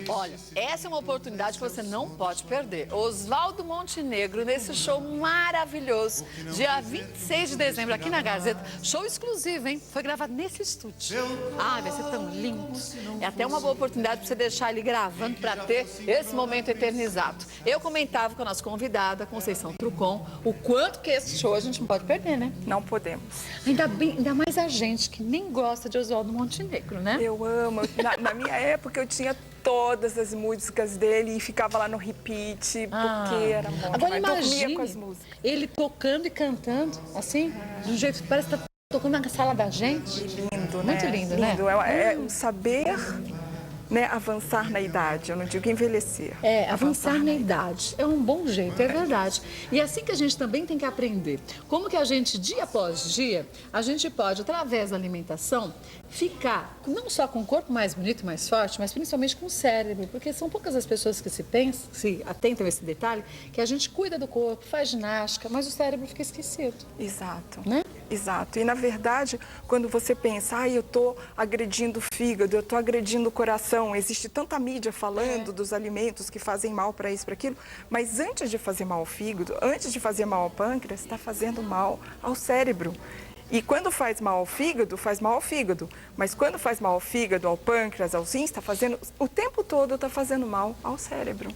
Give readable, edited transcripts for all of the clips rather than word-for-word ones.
Olha, essa é uma oportunidade que você não pode perder. Oswaldo Montenegro, nesse show maravilhoso, dia 26 de dezembro, aqui na Gazeta. Show exclusivo, hein? Foi gravado nesse estúdio. Ah, vai ser tão lindo. É até uma boa oportunidade para você deixar ele gravando para ter esse momento eternizado. Eu comentava com a nossa convidada, Conceição Trucon, o quanto que esse show a gente não pode perder, né? Não podemos. Ainda mais a gente que nem gosta de Oswaldo Montenegro, né? Eu amo. Na minha época, eu tinha todas as músicas dele e ficava lá no repeat, porque era bom. Agora Dormia com as imagine músicas. ele tocando e cantando, assim, de um jeito que parece que tá tocando na sala da gente. Lindo, né? Muito lindo, né? É um saber, né, avançar na idade. Eu não digo envelhecer. É, avançar na idade. É um bom jeito, é verdade. E é assim que a gente também tem que aprender. Como que a gente, dia após dia, a gente pode, através da alimentação, ficar não só com o corpo mais bonito e mais forte, mas principalmente com o cérebro. Porque são poucas as pessoas que se atentam a esse detalhe, que a gente cuida do corpo, faz ginástica, mas o cérebro fica esquecido. Exato. Né? Exato. E, na verdade, quando você pensa, eu estou agredindo o fígado, eu estou agredindo o coração, existe tanta mídia falando dos alimentos que fazem mal para isso, para aquilo, mas antes de fazer mal ao fígado, antes de fazer mal ao pâncreas, está fazendo mal ao cérebro. E quando faz mal ao fígado, faz mal ao fígado. Mas quando faz mal ao fígado, ao pâncreas, aos rins, está fazendo, o tempo todo está fazendo mal ao cérebro.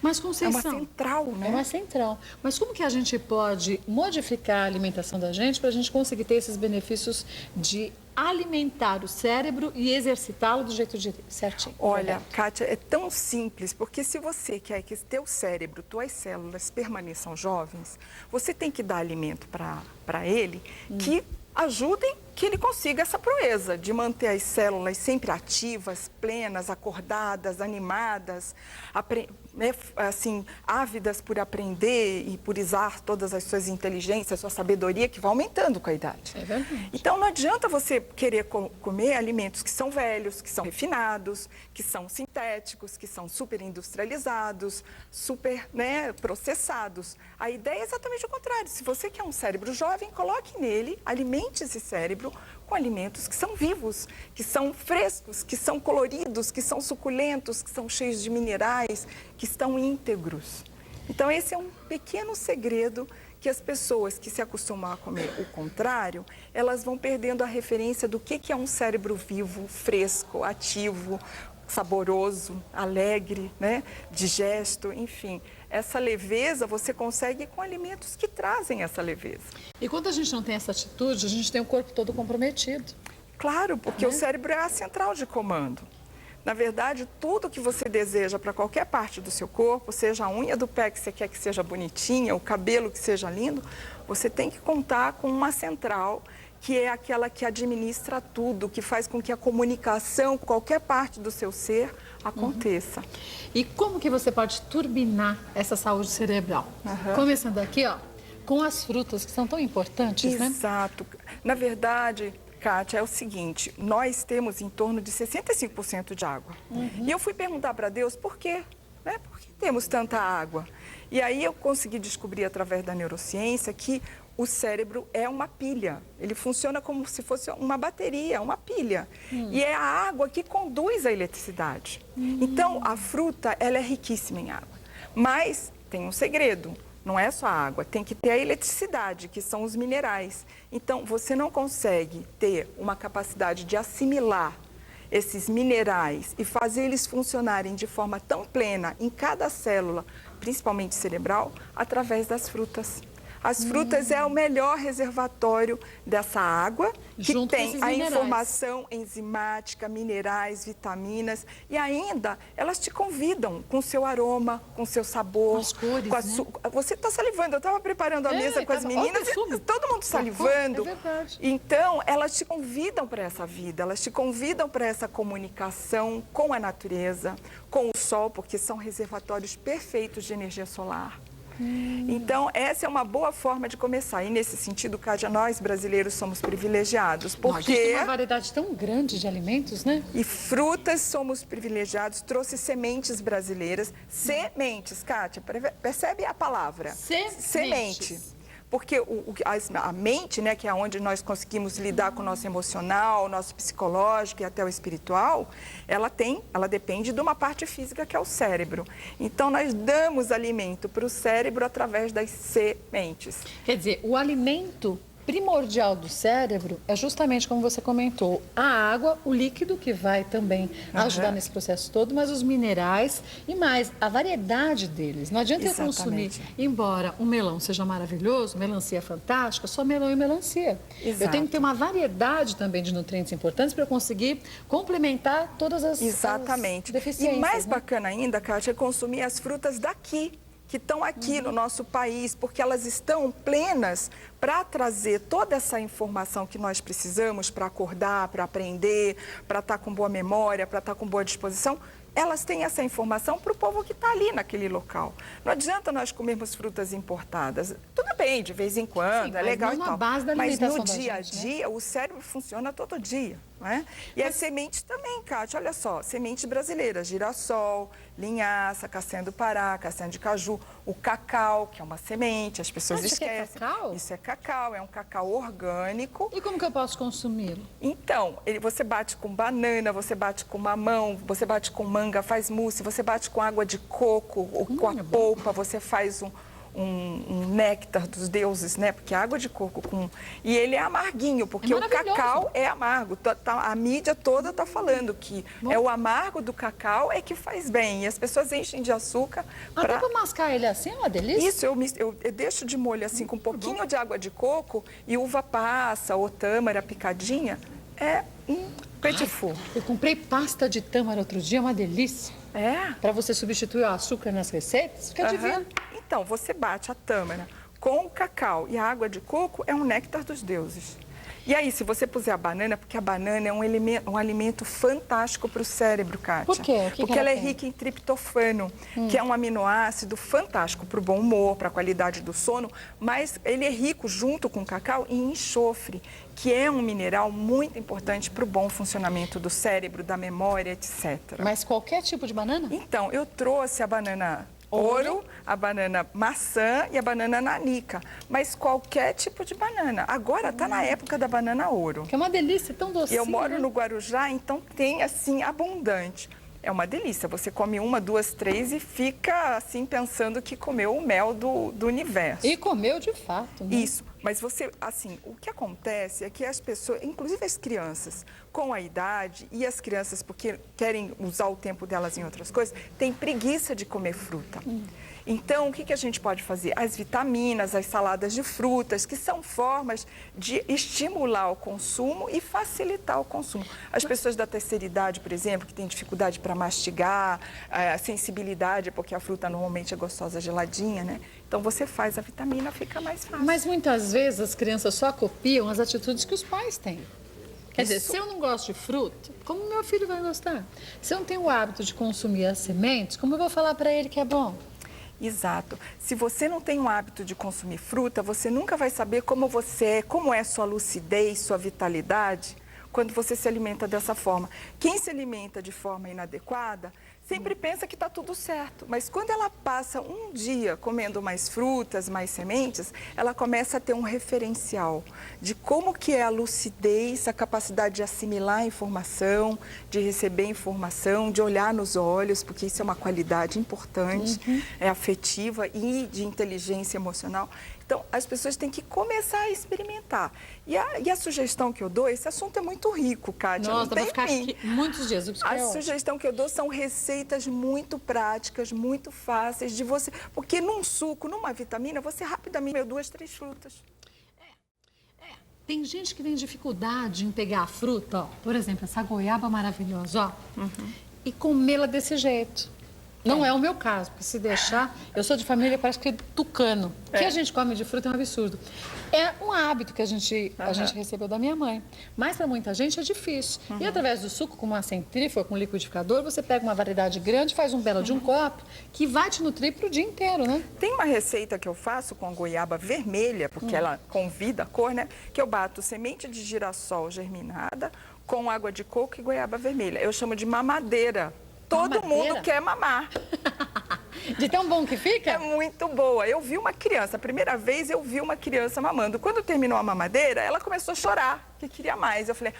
Mas, Conceição, é uma central, né? É uma central. Mas como que a gente pode modificar a alimentação da gente para a gente conseguir ter esses benefícios de alimentar o cérebro e exercitá-lo do jeito certinho? Olha, Kátia, é tão simples, porque se você quer que teu cérebro, tuas células permaneçam jovens, você tem que dar alimento para ele que ajudem que ele consiga essa proeza de manter as células sempre ativas, plenas, acordadas, animadas, assim, ávidas por aprender e por usar todas as suas inteligências, sua sabedoria, que vai aumentando com a idade. É verdade. Então, não adianta você querer comer alimentos que são velhos, que são refinados, que são sintéticos, que são super industrializados, super, né, processados. A ideia é exatamente o contrário. Se você quer um cérebro jovem, coloque nele, alimente esse cérebro com alimentos que são vivos, que são frescos, que são coloridos, que são suculentos, que são cheios de minerais, que estão íntegros. Então, esse é um pequeno segredo que as pessoas que se acostumam a comer o contrário, elas vão perdendo a referência do que é um cérebro vivo, fresco, ativo, saboroso, alegre, né? Digesto, enfim. Essa leveza você consegue com alimentos que trazem essa leveza. E quando a gente não tem essa atitude, a gente tem o corpo todo comprometido. Claro, porque o cérebro é a central de comando. Na verdade, tudo que você deseja para qualquer parte do seu corpo, seja a unha do pé que você quer que seja bonitinha, o cabelo que seja lindo, você tem que contar com uma central que é aquela que administra tudo, que faz com que a comunicação com qualquer parte do seu ser aconteça. E como que você pode turbinar essa saúde cerebral? Começando aqui, ó, com as frutas, que são tão importantes, né? Exato. Na verdade, Kátia, é o seguinte, nós temos em torno de 65% de água. E eu fui perguntar para Deus por quê? Né? Por que temos tanta água? E aí eu consegui descobrir através da neurociência que o cérebro é uma pilha. Ele funciona como se fosse uma bateria, uma pilha. E é a água que conduz a eletricidade. Então, a fruta, ela é riquíssima em água. Mas tem um segredo. Não é só a água, tem que ter a eletricidade, que são os minerais. Então, você não consegue ter uma capacidade de assimilar esses minerais e fazer eles funcionarem de forma tão plena em cada célula, principalmente cerebral, através das frutas. As frutas é o melhor reservatório dessa água, que tem a informação enzimática, minerais, vitaminas, e ainda elas te convidam com o seu aroma, com o seu sabor. As cores, né? Você está salivando, eu estava preparando a mesa com as meninas, todo mundo salivando. É verdade. Então, elas te convidam para essa vida, elas te convidam para essa comunicação com a natureza, com o sol, porque são reservatórios perfeitos de energia solar. Então, essa é uma boa forma de começar. E, nesse sentido, Kátia, nós brasileiros somos privilegiados. Porque... A gente tem uma variedade tão grande de alimentos, né? E frutas somos privilegiados. Trouxe sementes brasileiras. Sementes, Kátia, percebe a palavra? Sementes. porque a mente, né, que é onde nós conseguimos lidar com o nosso emocional, o nosso psicológico e até o espiritual, ela depende de uma parte física que é o cérebro. Então, nós damos alimento para o cérebro através das sementes. Quer dizer, o alimento primordial do cérebro é justamente como você comentou, a água, o líquido que vai também ajudar nesse processo todo, mas os minerais e mais, a variedade deles. Não adianta eu consumir, embora um melão seja maravilhoso, melancia fantástica, só melão e melancia. Exato. Eu tenho que ter uma variedade também de nutrientes importantes para eu conseguir complementar todas as deficiências. E mais bacana ainda, Kátia, é consumir as frutas daqui, que estão aqui no nosso país, porque elas estão plenas para trazer toda essa informação que nós precisamos para acordar, para aprender, para estar com boa memória, para estar com boa disposição. Elas têm essa informação para o povo que está ali naquele local. Não adianta nós comermos frutas importadas. Tudo bem, de vez em quando, é legal e tal. Mas no dia a dia, o cérebro funciona todo dia. Não é? E as sementes também, Kátia, olha só, sementes brasileiras, girassol, linhaça, castanha do Pará, castanha de caju, o cacau, que é uma semente, as pessoas esquecem. Isso é cacau? Isso é cacau, é um cacau orgânico. E como que eu posso consumi-lo? Então, você bate com banana, você bate com mamão, você bate com manga, faz mousse, você bate com água de coco ou com a polpa, você faz um néctar dos deuses, né? Porque a água de coco E ele é amarguinho, porque o cacau é amargo. A mídia toda está falando que é o amargo do cacau é que faz bem. E as pessoas enchem de açúcar para... Até para mascar ele assim, é uma delícia? Isso, eu deixo de molho assim com um pouquinho de água de coco e uva passa ou tâmara picadinha. É um petit four. Eu comprei pasta de tâmara outro dia, uma delícia. É? Para você substituir o açúcar nas receitas, fica divino. Então, você bate a tâmara com o cacau e a água de coco, é um néctar dos deuses. E aí, se você puser a banana, porque a banana é um alimento fantástico para o cérebro, Kátia. Por quê? Porque ela é rica em triptofano, que é um aminoácido fantástico para o bom humor, para a qualidade do sono, mas ele é rico, junto com o cacau, em enxofre, que é um mineral muito importante para o bom funcionamento do cérebro, da memória, etc. Mas qualquer tipo de banana? Então, eu trouxe a banana ouro, a banana maçã e a banana nanica, mas qualquer tipo de banana. Agora está na época da banana ouro. Que é uma delícia, tão docinha. Eu moro no Guarujá, então tem assim abundante. É uma delícia. Você come uma, duas, três e fica assim pensando que comeu o mel do universo. E comeu de fato, né? Isso. Mas você, assim, o que acontece é que as pessoas, inclusive as crianças, com a idade, e as crianças, porque querem usar o tempo delas em outras coisas, têm preguiça de comer fruta. Então, o que a gente pode fazer? As vitaminas, as saladas de frutas, que são formas de estimular o consumo e facilitar o consumo. As pessoas da terceira idade, por exemplo, que têm dificuldade para mastigar, a sensibilidade, porque a fruta normalmente é gostosa geladinha, né? Então, você faz a vitamina, fica mais fácil. Mas muitas vezes as crianças só copiam as atitudes que os pais têm. Quer dizer, se eu não gosto de fruta, como meu filho vai gostar? Se eu não tenho o hábito de consumir as sementes, como eu vou falar para ele que é bom? Exato. Se você não tem o hábito de consumir fruta, você nunca vai saber como você é, como é sua lucidez, sua vitalidade, quando você se alimenta dessa forma. Quem se alimenta de forma inadequada sempre pensa que está tudo certo, mas quando ela passa um dia comendo mais frutas, mais sementes, ela começa a ter um referencial de como que é a lucidez, a capacidade de assimilar a informação, de receber informação, de olhar nos olhos, porque isso é uma qualidade importante, é afetiva e de inteligência emocional. Então, as pessoas têm que começar a experimentar. E a sugestão que eu dou, esse assunto é muito rico, Kátia. Nossa, vai ficar aqui muitos dias. A sugestão que eu dou são receitas muito práticas, muito fáceis de você... Porque num suco, numa vitamina, você rapidamente comeu 2, 3 frutas. Tem gente que tem dificuldade em pegar a fruta, ó, por exemplo, essa goiaba maravilhosa, ó, e comê-la desse jeito. Não é o meu caso, porque se deixar, eu sou de família, parece que é tucano. O que a gente come de fruta é um absurdo. É um hábito que a gente recebeu da minha mãe. Mas para muita gente é difícil. E através do suco, com uma centrífuga, com um liquidificador, você pega uma variedade grande, faz um belo de um copo, que vai te nutrir para o dia inteiro, né? Tem uma receita que eu faço com a goiaba vermelha, porque ela convida a cor, né? Que eu bato semente de girassol germinada com água de coco e goiaba vermelha. Eu chamo de mamadeira. Todo mundo quer mamar. De tão bom que fica? É muito boa. Eu vi uma criança, a primeira vez eu vi uma criança mamando. Quando terminou a mamadeira, ela começou a chorar, que queria mais. Eu falei,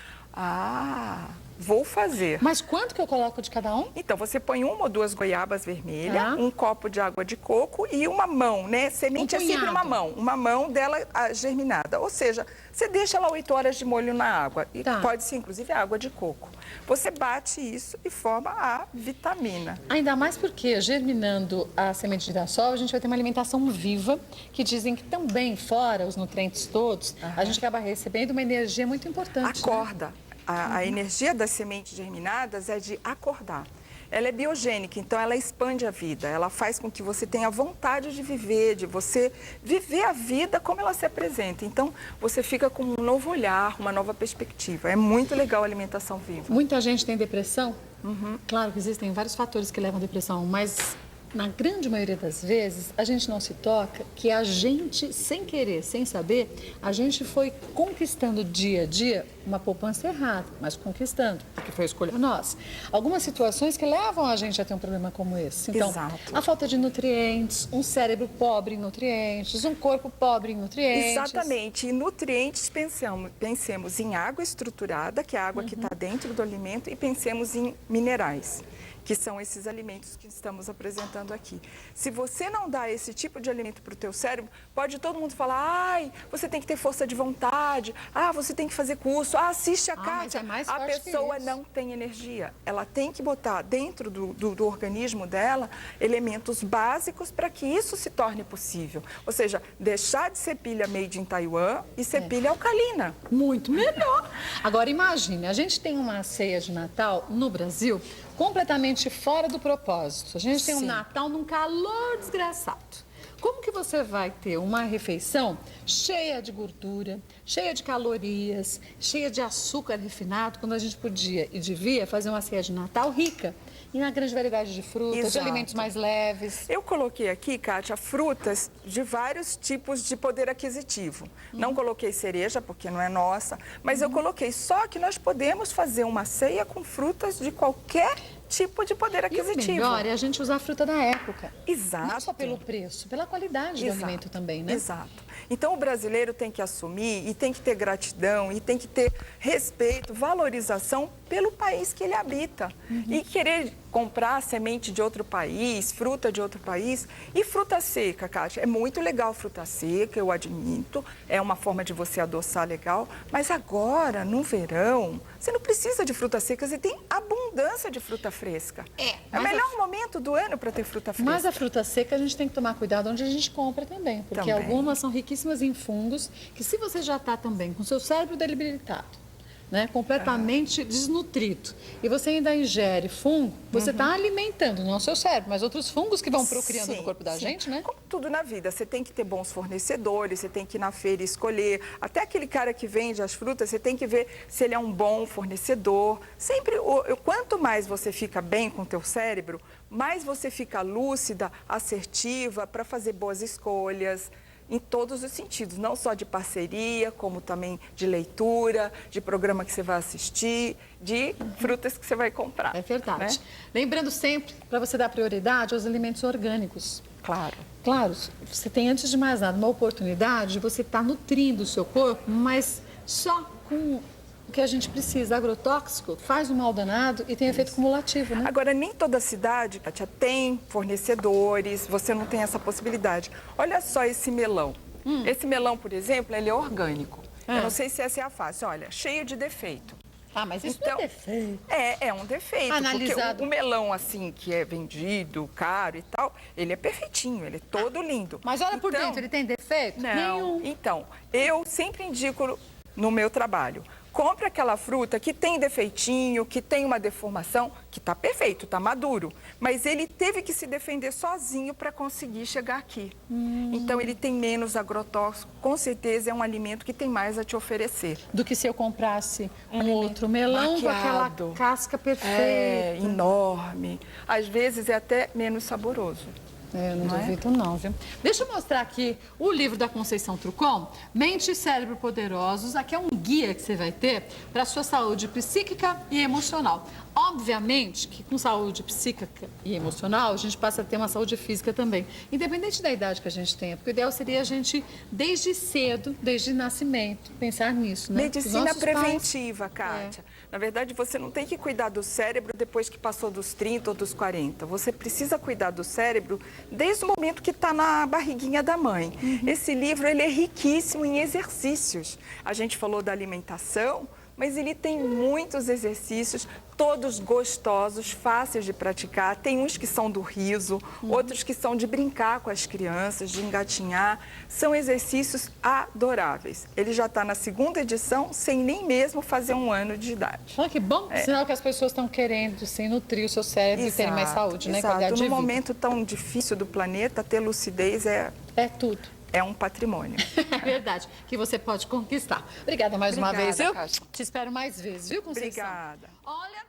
vou fazer. Mas quanto que eu coloco de cada um? Então, você põe 1 ou 2 goiabas vermelhas, Tá. um copo de água de coco e uma mão, né? Semente é sempre uma mão dela germinada. Ou seja, você deixa ela 8 horas de molho na água. E Tá. pode ser, inclusive, água de coco. Você bate isso e forma a vitamina. Ainda mais porque, germinando a semente de girassol, a gente vai ter uma alimentação viva, que dizem que também, fora os nutrientes todos, a gente acaba recebendo uma energia muito importante. Né? Acorda. A energia das sementes germinadas é de acordar. Ela é biogênica, então ela expande a vida. Ela faz com que você tenha vontade de viver, de você viver a vida como ela se apresenta. Então, você fica com um novo olhar, uma nova perspectiva. É muito legal a alimentação viva. Muita gente tem depressão. Claro que existem vários fatores que levam à depressão, mas na grande maioria das vezes a gente não se toca que a gente, sem querer, sem saber, a gente foi conquistando dia a dia uma poupança errada, mas conquistando, porque foi escolha nossa. Algumas situações que levam a gente a ter um problema como esse. Então, Exato. a falta de nutrientes, um cérebro pobre em nutrientes, um corpo pobre em nutrientes. Exatamente. E nutrientes, pensemos em água estruturada, que é a água que está dentro do alimento, e pensemos em minerais, que são esses alimentos que estamos apresentando aqui. Se você não dá esse tipo de alimento para o teu cérebro, pode todo mundo falar, ai, você tem que ter força de vontade, você tem que fazer curso, assiste a Kátia. mas é mais a forte que pessoa isso. não tem energia. Ela tem que botar dentro do organismo dela elementos básicos para que isso se torne possível. Ou seja, deixar de ser pilha made in Taiwan e ser pilha alcalina. Muito melhor. Agora, imagine, a gente tem uma ceia de Natal no Brasil completamente fora do propósito. A gente tem um Sim. Natal num calor desgraçado. Como que você vai ter uma refeição cheia de gordura, cheia de calorias, cheia de açúcar refinado, quando a gente podia e devia fazer uma ceia de Natal rica e na grande variedade de frutas, de Exato. alimentos mais leves? Eu coloquei aqui, Kátia, frutas de vários tipos de poder aquisitivo. Não coloquei cereja, porque não é nossa, mas eu coloquei. Só que nós podemos fazer uma ceia com frutas de qualquer tipo de poder E o aquisitivo. melhor é a gente usar a fruta da época. Exato. Não só pelo preço, pela qualidade do Exato, alimento também, né? Exato. Então, o brasileiro tem que assumir e tem que ter gratidão e tem que ter respeito, valorização pelo país que ele habita. E querer comprar semente de outro país, fruta de outro país. E fruta seca, Kátia, é muito legal fruta seca, eu admito. É uma forma de você adoçar legal. Mas agora, no verão, você não precisa de fruta seca, você tem abundância de fruta fresca. É o melhor momento do ano para ter fruta fresca. Mas a fruta seca a gente tem que tomar cuidado onde a gente compra também, porque Também. algumas são riquíssimas em fungos, que se você já está também com seu cérebro debilitado, né, completamente desnutrido, e você ainda ingere fungo, você está alimentando não o seu cérebro, mas outros fungos que vão procriando no corpo da gente, né? Como tudo na vida, você tem que ter bons fornecedores, você tem que ir na feira e escolher. Até aquele cara que vende as frutas, você tem que ver se ele é um bom fornecedor. Sempre, quanto mais você fica bem com o teu cérebro, mais você fica lúcida, assertiva para fazer boas escolhas. Em todos os sentidos, não só de parceria, como também de leitura, de programa que você vai assistir, de frutas que você vai comprar. É verdade. Né? Lembrando sempre para você dar prioridade aos alimentos orgânicos. Claro. Claro, você tem, antes de mais nada, uma oportunidade de você estar nutrindo o seu corpo, mas só com o que a gente precisa. Agrotóxico faz um mal danado e tem efeito cumulativo, né? Agora, nem toda cidade, Kátia, tem fornecedores, você não tem essa possibilidade. Olha só esse melão. Esse melão, por exemplo, ele é orgânico. Eu não sei se essa é a face. Olha, cheio de defeito. Ah, mas isso não é defeito. É um defeito. Analisado. Porque o melão, assim, que é vendido, caro e tal, ele é perfeitinho, ele é todo lindo. Mas olha por Então, dentro, ele tem defeito? Não. Nenhum. Então, eu sempre indico no meu trabalho, compre aquela fruta que tem defeitinho, que tem uma deformação, que está perfeito, está maduro. Mas ele teve que se defender sozinho para conseguir chegar aqui. Então, ele tem menos agrotóxico. Com certeza, é um alimento que tem mais a te oferecer. Do que se eu comprasse um outro melão com aquela maquiado. casca perfeita. É, enorme. Às vezes, é até menos saboroso. Eu não Não é? duvido não, viu? Deixa eu mostrar aqui o livro da Conceição Trucon, Mente e Cérebro Poderosos. Aqui é um guia que você vai ter para a sua saúde psíquica e emocional. Obviamente que com saúde psíquica e emocional, a gente passa a ter uma saúde física também, independente da idade que a gente tenha, porque o ideal seria a gente, desde cedo, desde nascimento, pensar nisso, né? Medicina preventiva, Kátia. Na verdade, você não tem que cuidar do cérebro depois que passou dos 30 ou dos 40. Você precisa cuidar do cérebro desde o momento que está na barriguinha da mãe. Esse livro ele é riquíssimo em exercícios. A gente falou da alimentação, mas ele tem muitos exercícios, todos gostosos, fáceis de praticar. Tem uns que são do riso, outros que são de brincar com as crianças, de engatinhar. São exercícios adoráveis. Ele já está na 2ª edição, sem nem mesmo fazer 1 ano de idade. Olha que bom, sinal que as pessoas estão querendo se nutrir o seu cérebro e terem mais saúde, né? Qualidade de Num vida. momento tão difícil do planeta, ter lucidez É tudo. é um patrimônio. É verdade, que você pode conquistar. Obrigada mais uma vez, viu? Kátia. Te espero mais vezes, viu, Conceição? Obrigada. Olha...